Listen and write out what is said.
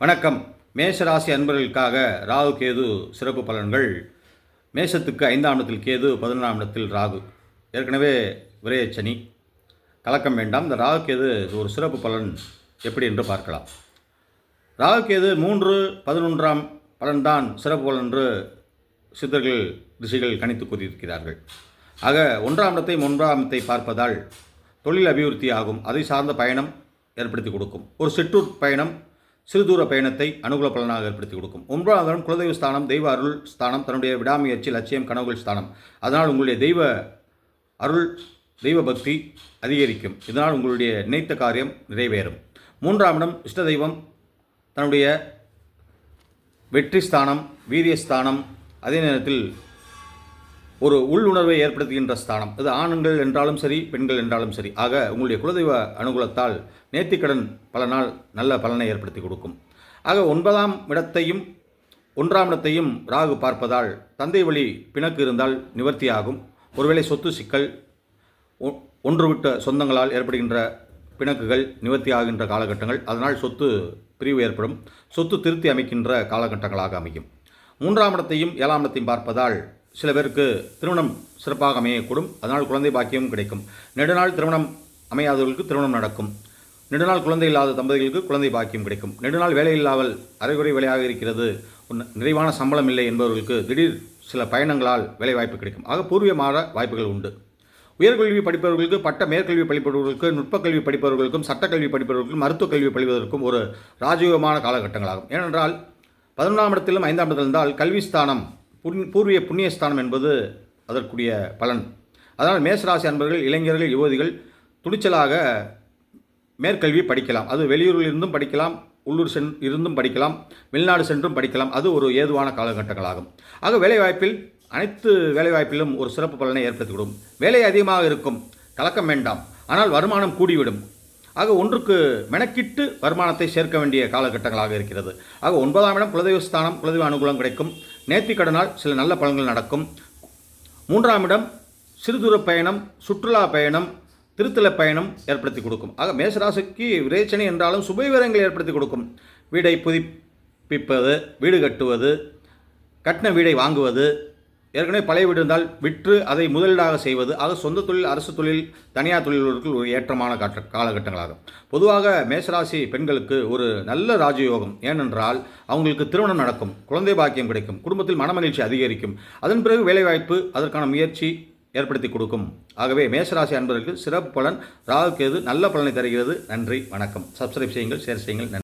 வணக்கம். மேஷராசி அன்பர்களுக்காக ராகு கேது சிறப்பு பலன்கள். மேஷத்துக்கு 5ஆம் இடத்தில் கேது, 11ஆம் இடத்தில் ராகு. ஏற்கனவே விரயச்சனி, கலக்கம் வேண்டாம். இந்த ராகு கேது ஒரு சிறப்பு பலன் எப்படி என்று பார்க்கலாம். ராகு கேது 3, 11ஆம் பலன்தான் சிறப்பு பலன் என்று சித்தர்கள் ரிஷிகள் கணித்து கூறியிருக்கிறார்கள். ஆக 1ஆம் இடத்தை 3ஆம் இடத்தை பார்ப்பதால் தொழில் அபிவிருத்தி ஆகும். அதை சார்ந்த பயணம் ஏற்படுத்தி கொடுக்கும். ஒரு சிற்றூர் பயணம் சிறு தூர பயணத்தை அனுகூல பலனாக ஏற்படுத்தி கொடுக்கும். 9ஆம் இடம் குலதெய்வ ஸ்தானம், தெய்வ அருள் ஸ்தானம், தன்னுடைய விடாமுயற்சி, லட்சியம், கனவுகள் ஸ்தானம். அதனால் உங்களுடைய தெய்வ அருள், தெய்வ பக்தி அதிகரிக்கும். இதனால் உங்களுடைய நினைத்த காரியம் நிறைவேறும். 3ஆம் இடம் இஷ்ட தெய்வம், தன்னுடைய வெற்றி ஸ்தானம், வீரியஸ்தானம், அதே நேரத்தில் ஒரு உள்ளுணர்வை ஏற்படுத்துகின்ற ஸ்தானம். இது ஆண்கள் என்றாலும் சரி, பெண்கள் என்றாலும் சரி. ஆக உங்களுடைய குலதெய்வ அனுகூலத்தால் நேர்த்திக்கடன் பலனால் நல்ல பலனை ஏற்படுத்தி கொடுக்கும். ஆக 9ஆம் இடத்தையும் 1ஆம் இடத்தையும் ராகு பார்ப்பதால் தந்தை வழி பிணக்கு இருந்தால் நிவர்த்தியாகும். ஒருவேளை சொத்து சிக்கல், ஒன்றுவிட்ட சொந்தங்களால் ஏற்படுகின்ற பிணக்குகள் நிவர்த்தி ஆகின்ற காலகட்டங்கள். அதனால் சொத்து பிரிவு ஏற்படும். சொத்து திருத்தி அமைக்கின்ற காலகட்டங்களாக அமையும். 3ஆம் இடத்தையும் 7ஆம் இடத்தையும் பார்ப்பதால் சில பேருக்கு திருமணம் சிறப்பாக அமையக்கூடும். அதனால் குழந்தை பாக்கியம் கிடைக்கும். நெடுநாள் திருமணம் அமையாதவர்களுக்கு திருமணம் நடக்கும். நெடுநாள் குழந்தை இல்லாத தம்பதிகளுக்கு குழந்தை பாக்கியம் கிடைக்கும். நெடுநாள் வேலை இல்லாமல் அரைகுறை வேலையாக இருக்கிறது, நிறைவான சம்பளம் இல்லை என்பவர்களுக்கு திடீர் சில பயணங்களால் வேலை வாய்ப்பு கிடைக்கும். ஆக பூர்வீக மாற வாய்ப்புகள் உண்டு. உயர்கல்வி படிப்பவர்களுக்கு, பட்ட மேற்கல்வி படிப்பவர்களுக்கு, நுட்பக்கல்வி படிப்பவர்களுக்கும், சட்டக்கல்வி படிப்பவர்களுக்கும், மருத்துவக் கல்வி படிப்பதற்கும் ஒரு ராஜயோகமான காலகட்டங்களாகும். ஏனென்றால் 11ஆம் இடத்திலும் 5ஆம் இடத்தில் இருந்தால் கல்வி ஸ்தானம், பூர்வீக புண்ணியஸ்தானம் என்பது அதற்குரிய பலன். அதனால் மேஷராசி அன்பர்கள், இளைஞர்கள், யுவதிகள் துணிச்சலாக மேற்கல்வி படிக்கலாம். அது வெளியூரில் இருந்தும் படிக்கலாம், உள்ளூர் இருந்தும் படிக்கலாம், வெளிநாடு சென்றும் படிக்கலாம். அது ஒரு ஏதுவான காலகட்டங்களாகும். ஆக வேலைவாய்ப்பில் அனைத்து வேலைவாய்ப்பிலும் ஒரு சிறப்பு பலனை ஏற்படுத்திவிடும். வேலை அதிகமாக இருக்கும், கலக்கம் வேண்டாம். ஆனால் வருமானம் கூடிவிடும். ஆக ஒன்றுக்கு மெனக்கிட்டு வருமானத்தை சேர்க்க வேண்டிய காலகட்டங்களாக இருக்கிறது. ஆக 9ஆம் இடம் குலதெய்வ ஸ்தானம், குலதெய்வ அனுகூலம் கிடைக்கும். நேர்த்திக்கடனால் சில நல்ல பலன்கள் நடக்கும். 3ஆம் இடம் சிறுதூர பயணம், சுற்றுலா பயணம், திருத்தல பயணம் ஏற்படுத்தி கொடுக்கும். ஆக மேஷராசிக்கு விரேச்சனை என்றாலும் சுபவிவரங்கள் ஏற்படுத்தி கொடுக்கும். வீடை புதுப்பிப்பது, வீடு கட்டுவது, கட்டின வீடை வாங்குவது, ஏற்கனவே பழைய வீடு இருந்தால் விற்று அதை முதலீடாக செய்வது. ஆக சொந்த தொழில், அரசு தொழில், தனியார் தொழில்களுக்கு ஒரு ஏற்றமான காலகட்டங்களாகும். பொதுவாக மேஷராசி பெண்களுக்கு ஒரு நல்ல ராஜயோகம். ஏனென்றால் அவங்களுக்கு திருமணம் நடக்கும், குழந்தை பாக்கியம் கிடைக்கும், குடும்பத்தில் மனமகிழ்ச்சி அதிகரிக்கும். அதன் பிறகு வேலைவாய்ப்பு, அதற்கான முயற்சி ஏற்படுத்தி கொடுக்கும். ஆகவே மேஷராசி அன்பர்களுக்கு சிறப்பு பலன் ராகு கேது நல்ல பலனை தருகிறது. நன்றி, வணக்கம். சப்ஸ்கிரைப் செய்யுங்கள், ஷேர் செய்யுங்கள். நன்றி.